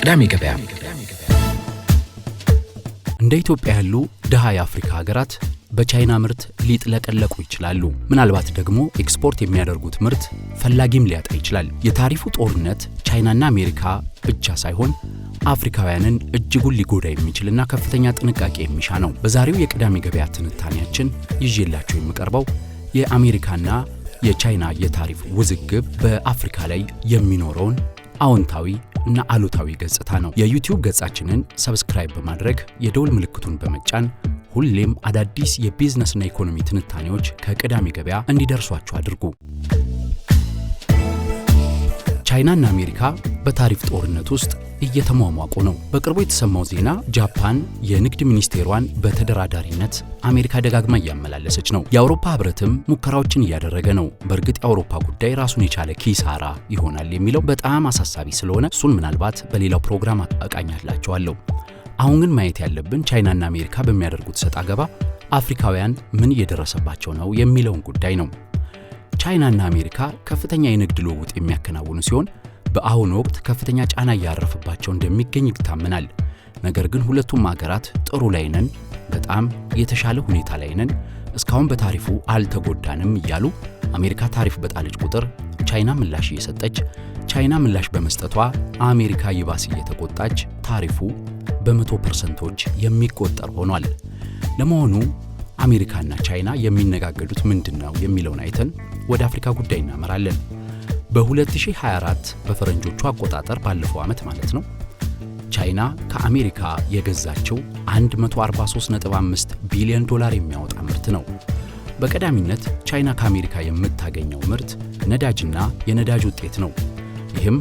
ቅዳሜ ገበያ። እንደ ኢትዮጵያ ያሉ ድሃ የአፍሪካ ሀገራት በቻይና ምርት ሊጥለቀለቁ ይችላሉ። ምናልባት ደግሞ ኤክስፖርት የሚያደርጉት ምርት ፈላጊም ሊያጣ ይችላል። የታሪፉ ጦርነት ቻይናና አሜሪካ ብቻ ሳይሆን አፍሪካውያንን እጅጉን ሊጎዳ የሚችልና ከፍተኛ ጥንቃቄ የሚሻ ነው። በዛሬው የቅዳሜ ገበያ ትንታኔያችን ይዤላችሁ የሚቀርበው የአሜሪካና የቻይና የታሪፍ ውዝግብ በአፍሪካ ላይ የሚኖረውን አዎንታዊ እና አሉታዊ ገጽታ ነው። የዩቲዩብ ገጻችንን ሰብስክራይብ በማድረግ የደውል ምልክቱን በመጫን ሁሌም አዳዲስ የቢዝነስና ኢኮኖሚ ትንታኔዎች ከቅዳሜ ገበያ እንዲደርሷችሁ አድርጉ። ቻይናና አሜሪካ በታሪፍ ጦርነት ውስጥ እየተሟሟቁ ነው። በቅርቡ የተሰማው ዜና ጃፓን የንግድ ሚኒስቴሯን በተደራዳሪነት አሜሪካ ደጋግማ እያመላለሰች ነው። የአውሮፓ ህብረትም ሙከራዎችን እያደረገ ነው። በእርግጥ የአውሮፓ ጉዳይ ራሱን የቻለ ኪሳራ ይሆናል የሚለው በጣም አሳሳቢ ስለሆነ እሱን ምናልባት በሌላው ፕሮግራም አቃኛላችኋለሁ። አሁን ግን ማየት ያለብን ቻይናና አሜሪካ በሚያደርጉት ሰጣ ገባ አፍሪካውያን ምን እየደረሰባቸው ነው የሚለውን ጉዳይ ነው። ቻይናና አሜሪካ ከፍተኛ የንግድ ልውውጥ የሚያከናውኑ ሲሆን በአሁኑ ወቅት ከፍተኛ ጫና እያረፈባቸው እንደሚገኝ ይታመናል። ነገር ግን ሁለቱም ሀገራት ጥሩ ላይ ነን፣ በጣም የተሻለ ሁኔታ ላይ ነን፣ እስካሁን በታሪፉ አልተጎዳንም እያሉ አሜሪካ ታሪፍ በጣለች ቁጥር ቻይና ምላሽ እየሰጠች፣ ቻይና ምላሽ በመስጠቷ አሜሪካ ይባስ እየተቆጣች ታሪፉ በ100% የሚቆጠር ሆኗል። ለመሆኑ አሜሪካና ቻይና የሚነጋገዱት ምንድነው የሚለውን አይተን ወደ አፍሪካ ጉዳይ እናመራለን። በ2024 በፈረንጆቹ አቆጣጠር ባለፈው ዓመት ማለት ነው ቻይና ከአሜሪካ የገዛቸው 143.5 ቢሊዮን ዶላር የሚያወጣ ምርት ነው። በቀዳሚነት ቻይና ከአሜሪካ የምታገኘው ምርት ነዳጅና የነዳጅ ውጤት ነው። ይህም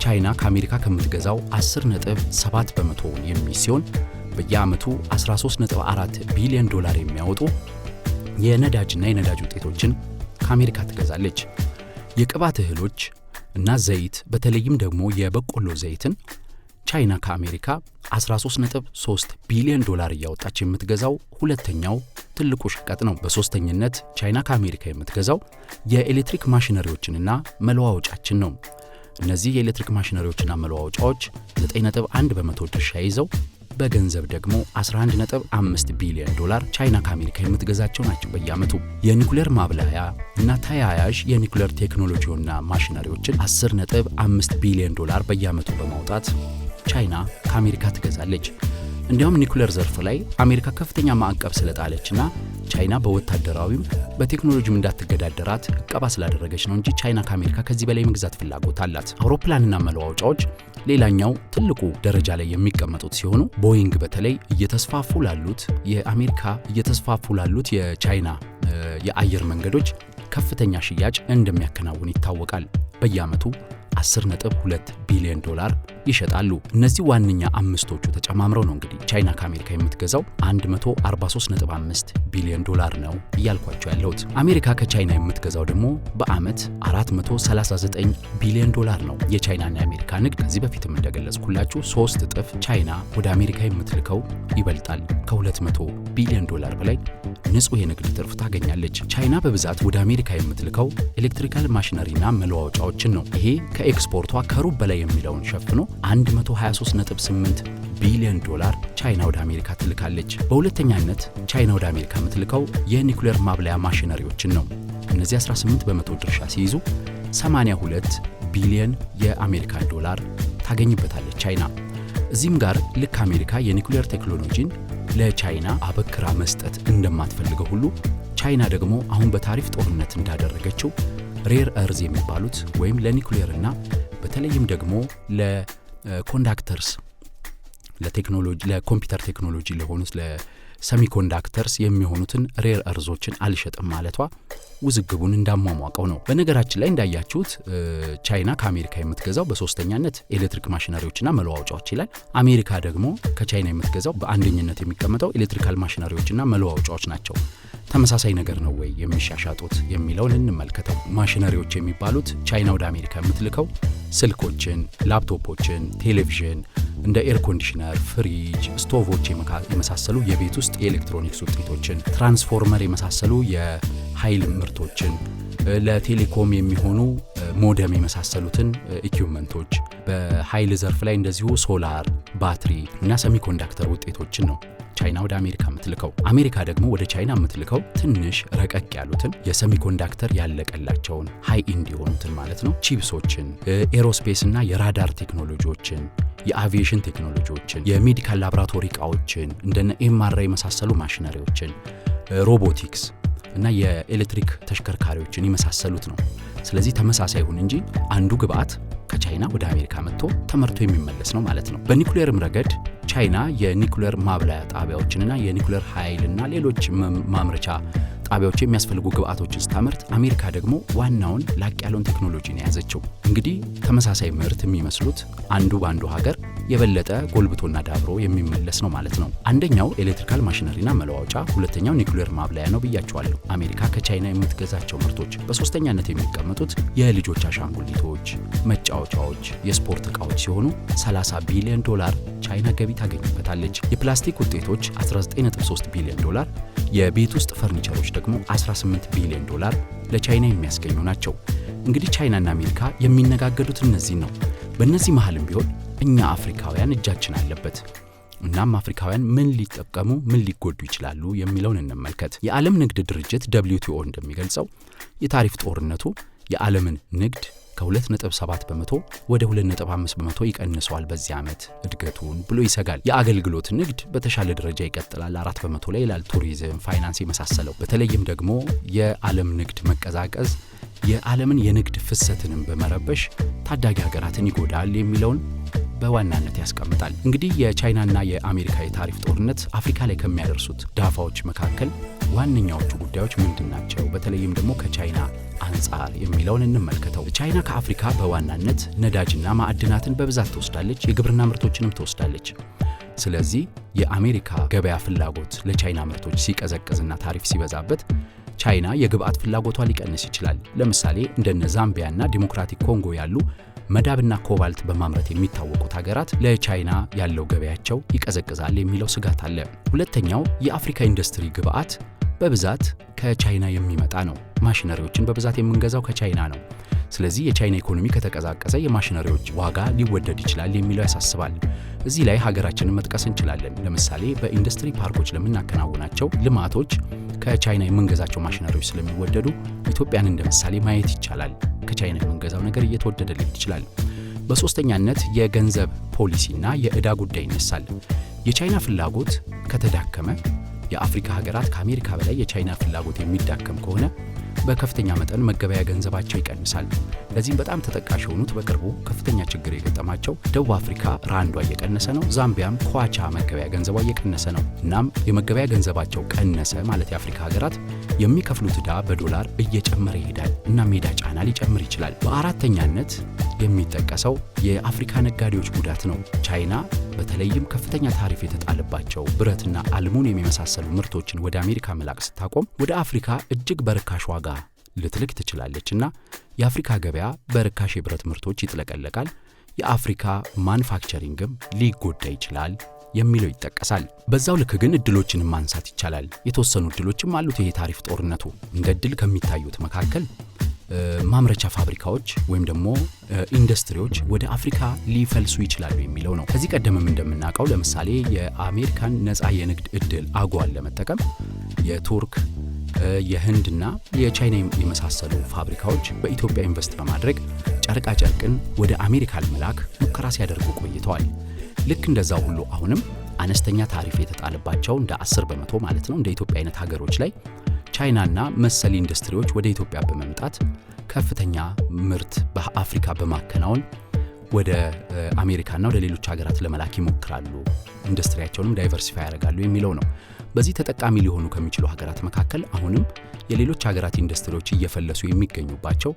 ቻይና ከአሜሪካ ከምትገዛው 10.7 በመቶ የሚይዝ ሲሆን በየዓመቱ 13.4 ቢሊዮን ዶላር የሚያወጡ የነዳጅና የነዳጅ ውጤቶችን ከአሜሪካ ትገዛለች። የቅባት እህሎች እና ዘይት በተለይም ደግሞ የበቆሎ ዘይትን ቻይና ከአሜሪካ 13.3 ቢሊዮን ዶላር እያወጣች የምትገዛው ሁለተኛው ትልቁ ሸቀጥ ነው። በሶስተኝነት ቻይና ከአሜሪካ የምትገዛው የኤሌክትሪክ ማሽነሪዎችንና መለዋወጫችን ነው። እነዚህ የኤሌክትሪክ ማሽነሪዎችና መለዋወጫዎች 9.1 በመቶ ድርሻ ይዘው በገንዘብ ደግሞ 11.5 ቢሊዮን ዶላር ቻይና ከአሜሪካ የምትገዛቸው ናቸው በየዓመቱ። የኒኩሌር ማብላያ እና ተያያዥ የኒኩሌር ቴክኖሎጂና ማሽነሪዎችን 10.5 ቢሊዮን ዶላር በየዓመቱ በማውጣት ቻይና ከአሜሪካ ትገዛለች። እንዲያውም ኒኩሌር ዘርፍ ላይ አሜሪካ ከፍተኛ ማዕቀብ ስለጣለችና ቻይና በወታደራዊም በቴክኖሎጂም እንዳትገዳደራት እቀባ ስላደረገች ነው እንጂ ቻይና ከአሜሪካ ከዚህ በላይ መግዛት ፍላጎት አላት። አውሮፕላንና መለዋወጫዎች ሌላኛው ትልቁ ደረጃ ላይ የሚቀመጡት ሲሆኑ ቦይንግ በተለይ እየተስፋፉ ላሉት የቻይና የአየር መንገዶች ከፍተኛ ሽያጭ እንደሚያከናውን ይታወቃል። በየዓመቱ 10.2 ቢሊዮን ዶላር ይሸጣሉ። እነዚህ ዋነኛ አምስቶቹ ተጨማምረው ነው እንግዲህ ቻይና ከአሜሪካ የምትገዛው 143.5 ቢሊዮን ዶላር ነው እያልኳቸው ያለሁት። አሜሪካ ከቻይና የምትገዛው ደግሞ በዓመት 439 ቢሊዮን ዶላር ነው። የቻይናና የአሜሪካ ንግድ ከዚህ በፊትም እንደገለጽኩላችሁ 3 እጥፍ ቻይና ወደ አሜሪካ የምትልከው ይበልጣል። ከ200 ቢሊዮን ዶላር በላይ ንጹህ የንግድ ትርፍ ታገኛለች። ቻይና በብዛት ወደ አሜሪካ የምትልከው ኤሌክትሪካል ማሽነሪና መለዋወጫዎችን ነው። ይሄ ከኤክስፖርቷ ከሩብ በላይ የሚለውን ሸፍኖ 123.8 ቢሊዮን ዶላር ቻይና ወደ አሜሪካ ትልካለች። በሁለተኛነት ቻይና ወደ አሜሪካ የምትልከው የኒኩሌር ማብላያ ማሽነሪዎችን ነው። እነዚህ 18 በመቶ ድርሻ ሲይዙ 82 ቢሊዮን የአሜሪካ ዶላር ታገኝበታለች ቻይና። እዚህም ጋር ልክ አሜሪካ የኒኩሌር ቴክኖሎጂን ለቻይና አበክራ መስጠት እንደማትፈልገው ሁሉ ቻይና ደግሞ አሁን በታሪፍ ጦርነት እንዳደረገችው ሬር እርዝ የሚባሉት ወይም ለኒኩሌርና በተለይም ደግሞ ለኮንዳክተርስ ለኮምፒውተር ቴክኖሎጂ ለሆኑት ለሰሚኮንዳክተርስ የሚሆኑትን ሬር እርዞችን አልሸጥም ማለቷ ውዝግቡን እንዳሟሟቀው ነው። በነገራችን ላይ እንዳያችሁት ቻይና ከአሜሪካ የምትገዛው በሶስተኛነት ኤሌክትሪክ ማሽነሪዎችና መለዋወጫዎች ይላል። አሜሪካ ደግሞ ከቻይና የምትገዛው በአንደኝነት የሚቀመጠው ኤሌክትሪካል ማሽነሪዎችና መለዋወጫዎች ናቸው። ተመሳሳይ ነገር ነው ወይ የሚሻሻጡት የሚለውን እንመልከተው። ማሽነሪዎች የሚባሉት ቻይና ወደ አሜሪካ የምትልከው ስልኮችን፣ ላፕቶፖችን፣ ቴሌቪዥን እንደ ኤር ኮንዲሽነር፣ ፍሪጅ፣ ስቶቮች የመሳሰሉ የቤት ውስጥ የኤሌክትሮኒክስ ውጤቶችን፣ ትራንስፎርመር የመሳሰሉ የኃይል ምርቶችን ለቴሌኮም የሚሆኑ ሞደም የመሳሰሉትን ኢኩዊፕመንቶች፣ በኃይል ዘርፍ ላይ እንደዚሁ ሶላር፣ ባትሪ እና ሰሚኮንዳክተር ውጤቶችን ነው ቻይና ወደ አሜሪካ የምትልከው። አሜሪካ ደግሞ ወደ ቻይና የምትልከው ትንሽ ረቀቅ ያሉትን የሰሚኮንዳክተር ያለቀላቸውን ሃይ ኢንድ የሆኑትን ማለት ነው ቺፕሶችን፣ ኤሮስፔስ እና የራዳር ቴክኖሎጂዎችን፣ የአቪዬሽን ቴክኖሎጂዎችን፣ የሜዲካል ላቦራቶሪ እቃዎችን እንደነ ኤምአርአይ የመሳሰሉ ማሽነሪዎችን፣ ሮቦቲክስ እና የኤሌክትሪክ ተሽከርካሪዎችን የመሳሰሉት ነው። ስለዚህ ተመሳሳይ ይሁን እንጂ አንዱ ግብአት ከቻይና ወደ አሜሪካ መጥቶ ተመርቶ የሚመለስ ነው ማለት ነው። በኒኩሌርም ረገድ ቻይና የኒኩሌር ማብላያ ጣቢያዎችንና የኒኩሌር ኃይልና ሌሎች ማምረቻ ጣቢያዎች የሚያስፈልጉ ግብአቶችን ስታመርት፣ አሜሪካ ደግሞ ዋናውን ላቅ ያለውን ቴክኖሎጂ ነው የያዘችው። እንግዲህ ተመሳሳይ ምርት የሚመስሉት አንዱ በአንዱ ሀገር የበለጠ ጎልብቶና ዳብሮ የሚመለስ ነው ማለት ነው። አንደኛው ኤሌክትሪካል ማሽነሪና መለዋወጫ፣ ሁለተኛው ኒኩሌር ማብላያ ነው ብያቸዋለሁ። አሜሪካ ከቻይና የምትገዛቸው ምርቶች በሶስተኛነት የሚቀመጡት የልጆች አሻንጉሊቶች፣ መጫወቻዎች፣ የስፖርት ዕቃዎች ሲሆኑ $30 ቢሊዮን ቻይና ገቢ ታገኝበታለች። የፕላስቲክ ውጤቶች $19.3 ቢሊዮን፣ የቤት ውስጥ ፈርኒቸሮች ደግሞ $18 ቢሊዮን ለቻይና የሚያስገኙ ናቸው። እንግዲህ ቻይናና አሜሪካ የሚነጋገዱት እነዚህ ነው። በእነዚህ መሃልም ቢሆን እኛ አፍሪካውያን እጃችን አለበት። እናም አፍሪካውያን ምን ሊጠቀሙ ምን ሊጎዱ ይችላሉ የሚለውን እንመልከት። የዓለም ንግድ ድርጅት WTO እንደሚገልጸው የታሪፍ ጦርነቱ የዓለምን ንግድ ከ2.7 በመቶ ወደ 2.5 በመቶ ይቀንሰዋል በዚህ ዓመት እድገቱን ብሎ ይሰጋል። የአገልግሎት ንግድ በተሻለ ደረጃ ይቀጥላል 4 በመቶ ላይ ይላል። ቱሪዝም፣ ፋይናንስ የመሳሰለው። በተለይም ደግሞ የዓለም ንግድ መቀዛቀዝ የዓለምን የንግድ ፍሰትንም በመረበሽ ታዳጊ ሀገራትን ይጎዳል የሚለውን በዋናነት ያስቀምጣል። እንግዲህ የቻይናና የአሜሪካ የታሪፍ ጦርነት አፍሪካ ላይ ከሚያደርሱት ዳፋዎች መካከል ዋነኛዎቹ ጉዳዮች ምንድናቸው? በተለይም ደግሞ ከቻይና አንጻር የሚለውን እንመልከተው። ቻይና ከአፍሪካ በዋናነት ነዳጅና ማዕድናትን በብዛት ትወስዳለች፣ የግብርና ምርቶችንም ትወስዳለች። ስለዚህ የአሜሪካ ገበያ ፍላጎት ለቻይና ምርቶች ሲቀዘቅዝና ታሪፍ ሲበዛበት ቻይና የግብአት ፍላጎቷ ሊቀንስ ይችላል። ለምሳሌ እንደነ ዛምቢያና ዲሞክራቲክ ኮንጎ ያሉ መዳብና ኮባልት በማምረት የሚታወቁት ሀገራት ለቻይና ያለው ገበያቸው ይቀዘቅዛል የሚለው ስጋት አለ። ሁለተኛው የአፍሪካ ኢንዱስትሪ ግብአት በብዛት ከቻይና የሚመጣ ነው። ማሽነሪዎችን በብዛት የምንገዛው ከቻይና ነው። ስለዚህ የቻይና ኢኮኖሚ ከተቀዛቀዘ የማሽነሪዎች ዋጋ ሊወደድ ይችላል የሚለው ያሳስባል። እዚህ ላይ ሀገራችንን መጥቀስ እንችላለን። ለምሳሌ በኢንዱስትሪ ፓርኮች ለምናከናውናቸው ልማቶች ከቻይና የምንገዛቸው ማሽነሪዎች ስለሚወደዱ ኢትዮጵያን እንደ ምሳሌ ማየት ይቻላል። ከቻይና የምንገዛው ነገር እየተወደደ ሊሄድ ይችላል። በሶስተኛነት የገንዘብ ፖሊሲና የዕዳ ጉዳይ ይነሳል። የቻይና ፍላጎት ከተዳከመ የአፍሪካ ሀገራት ከአሜሪካ በላይ የቻይና ፍላጎት የሚዳከም ከሆነ በከፍተኛ መጠን መገበያ ገንዘባቸው ይቀንሳል። ለዚህም በጣም ተጠቃሽ የሆኑት በቅርቡ ከፍተኛ ችግር የገጠማቸው ደቡብ አፍሪካ ራንዷ እየቀነሰ ነው። ዛምቢያም ኳቻ መገበያ ገንዘቧ እየቀነሰ ነው። እናም የመገበያ ገንዘባቸው ቀነሰ ማለት የአፍሪካ ሀገራት የሚከፍሉት ዕዳ በዶላር እየጨመረ ይሄዳል እና ሜዳ ጫና ሊጨምር ይችላል። በአራተኛነት የሚጠቀሰው የአፍሪካ ነጋዴዎች ጉዳት ነው። ቻይና በተለይም ከፍተኛ ታሪፍ የተጣለባቸው ብረትና አልሙኒየም የመሳሰሉ ምርቶችን ወደ አሜሪካ መላክ ስታቆም ወደ አፍሪካ እጅግ በርካሽ ዋጋ ልትልክ ትችላለችና የአፍሪካ ገበያ በርካሽ የብረት ምርቶች ይጥለቀለቃል። የአፍሪካ ማኑፋክቸሪንግም ሊጎዳ ይችላል የሚለው ይጠቀሳል። በዛው ልክ ግን እድሎችንም ማንሳት ይቻላል። የተወሰኑ እድሎችም አሉት ይሄ ታሪፍ ጦርነቱ። እንደ እድል ከሚታዩት መካከል ማምረቻ ፋብሪካዎች ወይም ደግሞ ኢንዱስትሪዎች ወደ አፍሪካ ሊፈልሱ ይችላሉ የሚለው ነው። ከዚህ ቀደምም እንደምናውቀው ለምሳሌ የአሜሪካን ነፃ የንግድ እድል አጓን ለመጠቀም የቱርክ የህንድና የቻይና የመሳሰሉ ፋብሪካዎች በኢትዮጵያ ኢንቨስት በማድረግ ጨርቃ ጨርቅን ወደ አሜሪካ ለመላክ ሙከራ ሲያደርጉ ቆይተዋል። ልክ እንደዛው ሁሉ አሁንም አነስተኛ ታሪፍ የተጣለባቸው እንደ 10 በመቶ ማለት ነው እንደ ኢትዮጵያ አይነት ሀገሮች ላይ ቻይናና መሰል ኢንዱስትሪዎች ወደ ኢትዮጵያ በመምጣት ከፍተኛ ምርት በአፍሪካ በማከናወን ወደ አሜሪካና ወደ ሌሎች ሀገራት ለመላክ ይሞክራሉ። ኢንዱስትሪያቸውንም ዳይቨርሲፋይ ያደርጋሉ የሚለው ነው። በዚህ ተጠቃሚ ሊሆኑ ከሚችሉ ሀገራት መካከል አሁንም የሌሎች ሀገራት ኢንዱስትሪዎች እየፈለሱ የሚገኙባቸው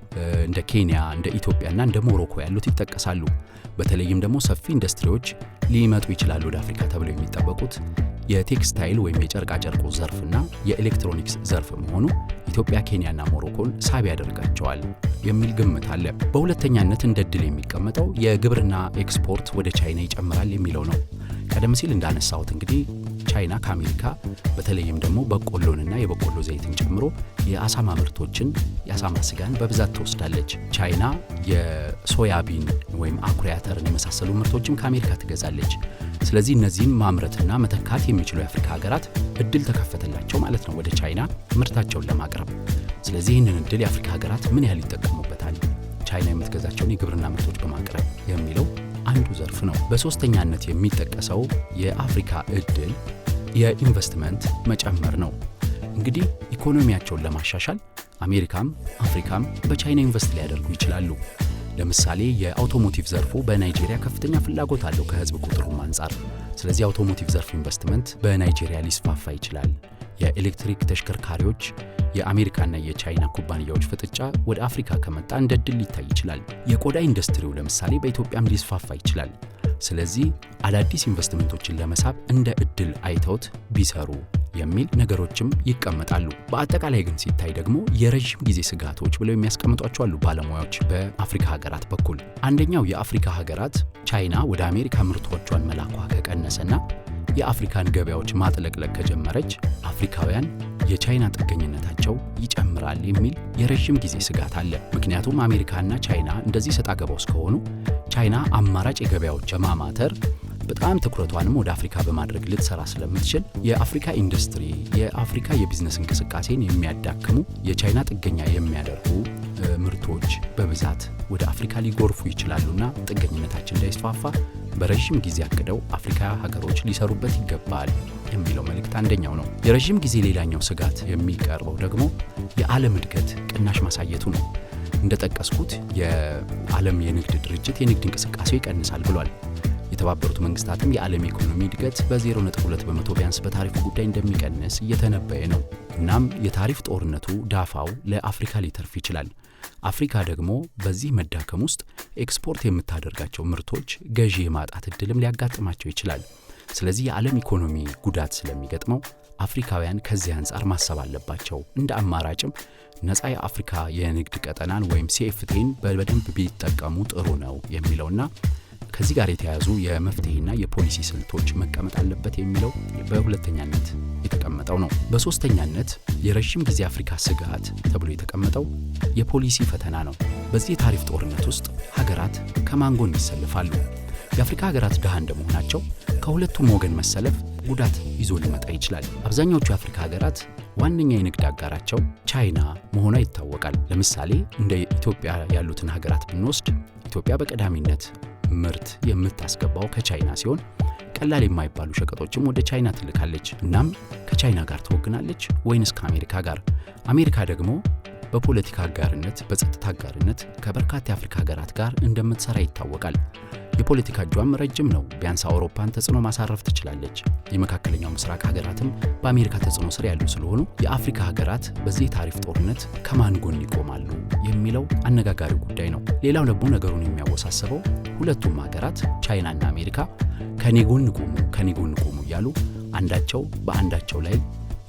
እንደ ኬንያ፣ እንደ ኢትዮጵያና እንደ ሞሮኮ ያሉት ይጠቀሳሉ። በተለይም ደግሞ ሰፊ ኢንዱስትሪዎች ሊመጡ ይችላሉ ወደ አፍሪካ ተብለው የሚጠበቁት የቴክስታይል ወይም የጨርቃ ጨርቁ ዘርፍና የኤሌክትሮኒክስ ዘርፍ መሆኑ ኢትዮጵያ፣ ኬንያና ሞሮኮን ሳቢ ያደርጋቸዋል የሚል ግምት አለ። በሁለተኛነት እንደ ዕድል የሚቀመጠው የግብርና ኤክስፖርት ወደ ቻይና ይጨምራል የሚለው ነው። ቀደም ሲል እንዳነሳሁት እንግዲህ ቻይና ከአሜሪካ በተለይም ደግሞ በቆሎንና የበቆሎ ዘይትን ጨምሮ የአሳማ ምርቶችን የአሳማ ስጋን በብዛት ትወስዳለች። ቻይና የሶያቢን ወይም አኩሪ አተርን የመሳሰሉ ምርቶችም ከአሜሪካ ትገዛለች። ስለዚህ እነዚህን ማምረትና መተካት የሚችሉ የአፍሪካ ሀገራት እድል ተከፈተላቸው ማለት ነው ወደ ቻይና ምርታቸውን ለማቅረብ። ስለዚህ ይህንን እድል የአፍሪካ ሀገራት ምን ያህል ይጠቀሙበታል? ቻይና የምትገዛቸውን የግብርና ምርቶች በማቅረብ የሚለው አንዱ ዘርፍ ነው። በሶስተኛነት የሚጠቀሰው የአፍሪካ እድል የኢንቨስትመንት መጨመር ነው። እንግዲህ ኢኮኖሚያቸውን ለማሻሻል አሜሪካም አፍሪካም በቻይና ኢንቨስት ሊያደርጉ ይችላሉ። ለምሳሌ የአውቶሞቲቭ ዘርፉ በናይጄሪያ ከፍተኛ ፍላጎት አለው ከህዝብ ቁጥሩም አንጻር። ስለዚህ የአውቶሞቲቭ ዘርፍ ኢንቨስትመንት በናይጄሪያ ሊስፋፋ ይችላል። የኤሌክትሪክ ተሽከርካሪዎች የአሜሪካና የቻይና ኩባንያዎች ፍጥጫ ወደ አፍሪካ ከመጣ እንደ እድል ሊታይ ይችላል። የቆዳ ኢንዱስትሪው ለምሳሌ በኢትዮጵያም ሊስፋፋ ይችላል። ስለዚህ አዳዲስ ኢንቨስትመንቶችን ለመሳብ እንደ እድል አይተውት ቢሰሩ የሚል ነገሮችም ይቀመጣሉ። በአጠቃላይ ግን ሲታይ ደግሞ የረጅም ጊዜ ስጋቶች ብለው የሚያስቀምጧቸው አሉ ባለሙያዎች በአፍሪካ ሀገራት በኩል። አንደኛው የአፍሪካ ሀገራት ቻይና ወደ አሜሪካ ምርቶቿን መላኳ ከቀነሰና የአፍሪካን ገበያዎች ማጥለቅለቅ ከጀመረች አፍሪካውያን የቻይና ጥገኝነታቸው ይጨምራል የሚል የረጅም ጊዜ ስጋት አለ። ምክንያቱም አሜሪካና ቻይና እንደዚህ ሰጣ ገባ ውስጥ ከሆኑ ቻይና አማራጭ የገበያዎች ማማተር በጣም ትኩረቷንም ወደ አፍሪካ በማድረግ ልትሰራ ስለምትችል የአፍሪካ ኢንዱስትሪ የአፍሪካ የቢዝነስ እንቅስቃሴን የሚያዳክሙ የቻይና ጥገኛ የሚያደርጉ ምርቶች በብዛት ወደ አፍሪካ ሊጎርፉ ይችላሉና ጥገኝነታችን እንዳይስፋፋ በረጅም ጊዜ አቅደው አፍሪካ ሀገሮች ሊሰሩበት ይገባል የሚለው መልእክት አንደኛው ነው። የረጅም ጊዜ ሌላኛው ስጋት የሚቀርበው ደግሞ የዓለም እድገት ቅናሽ ማሳየቱ ነው። እንደጠቀስኩት የዓለም የንግድ ድርጅት የንግድ እንቅስቃሴው ይቀንሳል ብሏል። የተባበሩት መንግስታትም የዓለም ኢኮኖሚ እድገት በ0.2 በመቶ ቢያንስ በታሪፉ ጉዳይ እንደሚቀንስ እየተነበየ ነው። እናም የታሪፍ ጦርነቱ ዳፋው ለአፍሪካ ሊተርፍ ይችላል። አፍሪካ ደግሞ በዚህ መዳከም ውስጥ ኤክስፖርት የምታደርጋቸው ምርቶች ገዢ የማጣት እድልም ሊያጋጥማቸው ይችላል። ስለዚህ የዓለም ኢኮኖሚ ጉዳት ስለሚገጥመው አፍሪካውያን ከዚህ አንጻር ማሰብ አለባቸው። እንደ አማራጭም ነፃ የአፍሪካ የንግድ ቀጠናን ወይም ሲኤፍቲን በደንብ ቢጠቀሙ ጥሩ ነው የሚለውና ከዚህ ጋር የተያያዙ የመፍትሄና የፖሊሲ ስልቶች መቀመጥ አለበት የሚለው በሁለተኛነት የተቀመጠው ነው። በሶስተኛነት የረጅም ጊዜ አፍሪካ ስጋት ተብሎ የተቀመጠው የፖሊሲ ፈተና ነው። በዚህ የታሪፍ ጦርነት ውስጥ ሀገራት ከማን ጎን ይሰለፋሉ? የአፍሪካ ሀገራት ድሃ እንደመሆናቸው ከሁለቱም ወገን መሰለፍ ጉዳት ይዞ ሊመጣ ይችላል። አብዛኛዎቹ የአፍሪካ ሀገራት ዋነኛ የንግድ አጋራቸው ቻይና መሆኗ ይታወቃል። ለምሳሌ እንደ ኢትዮጵያ ያሉትን ሀገራት ብንወስድ ኢትዮጵያ በቀዳሚነት ምርት የምታስገባው ከቻይና ሲሆን ቀላል የማይባሉ ሸቀጦችም ወደ ቻይና ትልካለች። እናም ከቻይና ጋር ትወግናለች ወይንስ ከአሜሪካ ጋር? አሜሪካ ደግሞ በፖለቲካ አጋርነት በጸጥታ አጋርነት ከበርካታ የአፍሪካ ሀገራት ጋር እንደምትሰራ ይታወቃል። የፖለቲካ እጇም ረጅም ነው። ቢያንስ አውሮፓን ተጽዕኖ ማሳረፍ ትችላለች። የመካከለኛው ምስራቅ ሀገራትም በአሜሪካ ተጽዕኖ ስር ያሉ ስለሆኑ የአፍሪካ ሀገራት በዚህ ታሪፍ ጦርነት ከማን ጎን ይቆማሉ የሚለው አነጋጋሪው ጉዳይ ነው። ሌላው ደግሞ ነገሩን የሚያወሳስበው ሁለቱም ሀገራት ቻይናና አሜሪካ ከኔ ጎን ቁሙ እያሉ አንዳቸው በአንዳቸው ላይ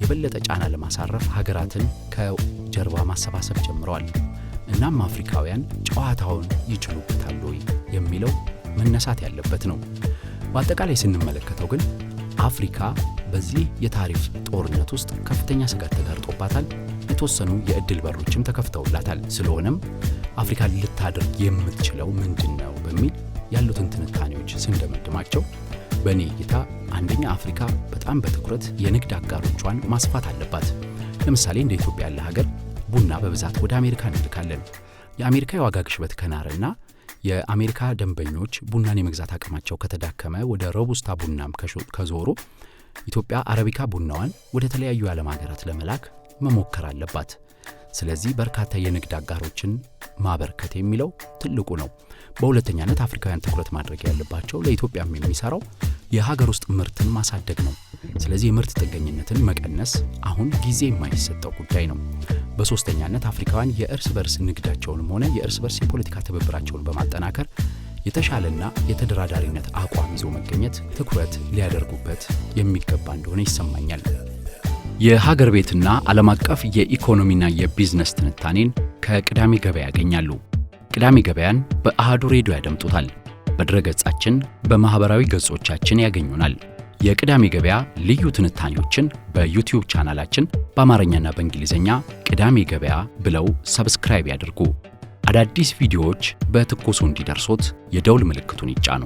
የበለጠ ጫና ለማሳረፍ ሀገራትን ከጀርባ ማሰባሰብ ጀምረዋል። እናም አፍሪካውያን ጨዋታውን ይችሉበታል ወይ የሚለው መነሳት ያለበት ነው። በአጠቃላይ ስንመለከተው ግን አፍሪካ በዚህ የታሪፍ ጦርነት ውስጥ ከፍተኛ ስጋት ተጋርጦባታል። የተወሰኑ የእድል በሮችም ተከፍተውላታል። ስለሆነም አፍሪካ ልታደርግ የምትችለው ምንድነው በሚል ያሉትን ትንታኔዎች ስንደመድማቸው በእኔ እይታ አንደኛ አፍሪካ በጣም በትኩረት የንግድ አጋሮቿን ማስፋት አለባት። ለምሳሌ እንደ ኢትዮጵያ ያለ ሀገር ቡና በብዛት ወደ አሜሪካ እንልካለን። የአሜሪካ የዋጋ ግሽበት ከናረና የአሜሪካ ደንበኞች ቡናን የመግዛት አቅማቸው ከተዳከመ ወደ ሮቡስታ ቡናም ከዞሩ ኢትዮጵያ አረቢካ ቡናዋን ወደ ተለያዩ የዓለም ሀገራት ለመላክ መሞከር አለባት። ስለዚህ በርካታ የንግድ አጋሮችን ማበርከት የሚለው ትልቁ ነው። በሁለተኛነት አፍሪካውያን ትኩረት ማድረግ ያለባቸው ለኢትዮጵያም የሚሰራው የሀገር ውስጥ ምርትን ማሳደግ ነው። ስለዚህ የምርት ጥገኝነትን መቀነስ አሁን ጊዜ የማይሰጠው ጉዳይ ነው። በሶስተኛነት አፍሪካውያን የእርስ በርስ ንግዳቸውንም ሆነ የእርስ በርስ የፖለቲካ ትብብራቸውን በማጠናከር የተሻለና የተደራዳሪነት አቋም ይዞ መገኘት ትኩረት ሊያደርጉበት የሚገባ እንደሆነ ይሰማኛል። የሀገር ቤትና ዓለም አቀፍ የኢኮኖሚና የቢዝነስ ትንታኔን ከቅዳሜ ገበያ ያገኛሉ። ቅዳሜ ገበያን በአሃዱ ሬዲዮ ያደምጡታል። በድረገጻችን በማህበራዊ ገጾቻችን ያገኙናል። የቅዳሜ ገበያ ልዩ ትንታኔዎችን በዩቲዩብ ቻናላችን በአማርኛና በእንግሊዝኛ ቅዳሜ ገበያ ብለው ሰብስክራይብ ያድርጉ። አዳዲስ ቪዲዮዎች በትኩሱ እንዲደርሶት የደውል ምልክቱን ይጫኑ።